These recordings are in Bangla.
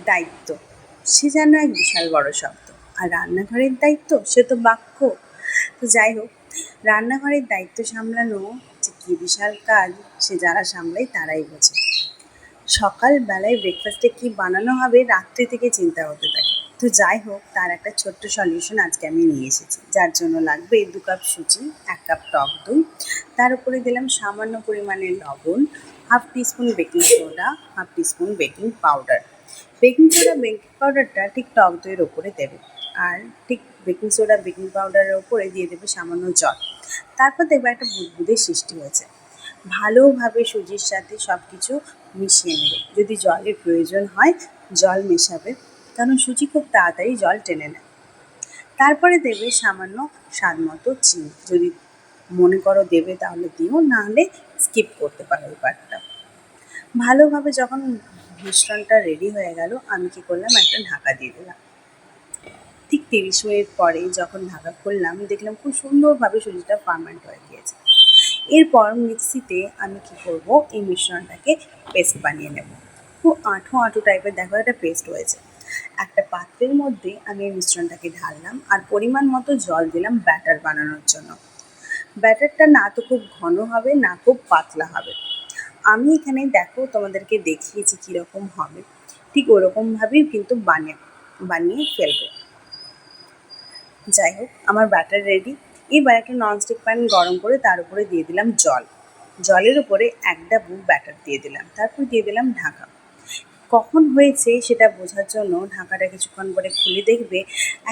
দায়িত্ব সে যেন এক বিশাল বড় শব্দ, আর রান্নাঘরের দায়িত্ব সে তো বাক্য। তো যাই হোক, রান্নাঘরের দায়িত্ব সামলানো যে কী বিশাল কাজ, সে যারা সামলায় তারাই বোঝে। সকালবেলায় ব্রেকফাস্টে কী বানানো হবে রাত্রি থেকে চিন্তা হতে থাকে। তো যাই হোক, তার একটা ছোট্ট সলিউশন আজকে আমি নিয়ে এসেছি, যার জন্য লাগবে 2 কাপ সুজি, 1 কাপ টক দই, তার উপরে দিলাম সামান্য পরিমাণে লবণ, half teaspoon baking soda, half teaspoon baking powder. Baking soda baking পাউডারটা ঠিক টক দইয়ের ওপরে দেবে, আর ঠিক বেকিং সোডা বেকিং পাউডারের ওপরে দিয়ে দেবে সামান্য জল। তারপর দেখবে একটা বুদবুদে সৃষ্টি হয়েছে। ভালোভাবে সুজির সাথে সব কিছু মিশিয়ে নেবে। যদি জলের প্রয়োজন হয় জল মেশাবে, কারণ সুজি খুব তাড়াতাড়ি জল টেনে নেয়। তারপরে দেবে সামান্য স্বাদ মতো চিনি, যদি মনে করো দেবে তাহলে দিও, না হলে স্কিপ করতে পারো এই পার্টটা। ভালোভাবে যখন মিশ্রণটা রেডি হয়ে গেল, আমি কী করলাম, একটা ঢাকা দিয়ে দিলাম। ঠিক 30 মিনিট পরে যখন ঢাকা খুললাম, দেখলাম খুব সুন্দরভাবে সুজিটা ফার্মেন্ট হয়ে গিয়েছে। এরপর মিক্সিতে আমি কী করব, এই মিশ্রণটাকে পেস্ট বানিয়ে নেব। খুব আঁঠো আঁঠো টাইপের দেখো একটা পেস্ট হয়েছে। একটা পাত্রের মধ্যে আমি এই মিশ্রণটাকে ঢাললাম, আর পরিমাণ মতো জল দিলাম ব্যাটার বানানোর জন্য। ব্যাটারটা না তো খুব ঘন হবে, না খুব পাতলা হবে। আমি এখানে দেখো তোমাদেরকে দেখিয়েছি কীরকম হবে, ঠিক ওরকমভাবেই কিন্তু বানিয়ে ফেলবে। যাই হোক, আমার ব্যাটার রেডি। এবার একটা ননস্টিক প্যান গরম করে তার উপরে দিয়ে দিলাম জল। জলের উপরে 1 ডাবু ব্যাটার দিয়ে দিলাম, তারপর দিয়ে দিলাম ঢাকা। কখন হয়েছে সেটা বোঝার জন্য ঢাকাটা কিছুক্ষণ পরে খুলে দেখবে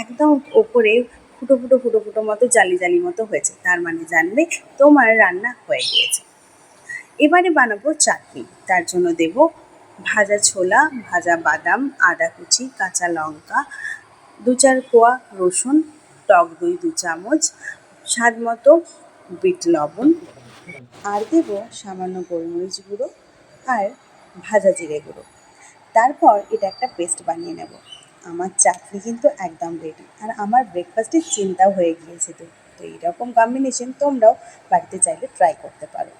একদম ওপরে ফুটো ফুটো ফুটো ফুটো মতো জালি জালি মতো হয়েছে, তার মানে জানবে তোমার রান্না হয়ে গিয়েছে। এবারে বানাবো চাটনি। তার জন্য দেব ভাজা ছোলা, ভাজা বাদাম, আদা কুচি, কাঁচা লঙ্কা, 2-4 কোয়া রসুন, টক দই 2 চামচ, স্বাদ মতো বিট লবণ, আর দেব সামান্য গোলমরিচ গুঁড়ো আর ভাজা জিরে গুঁড়ো। তারপর এটা একটা পেস্ট বানিয়ে নেব। আমার চাটনি কিন্তু একদম রেডি, আর আমার ব্রেকফাস্টের চিন্তাও হয়ে গিয়েছে। তো এইরকম কম্বিনেশন তোমরাও বাড়িতে চাইলে ট্রাই করতে পারো।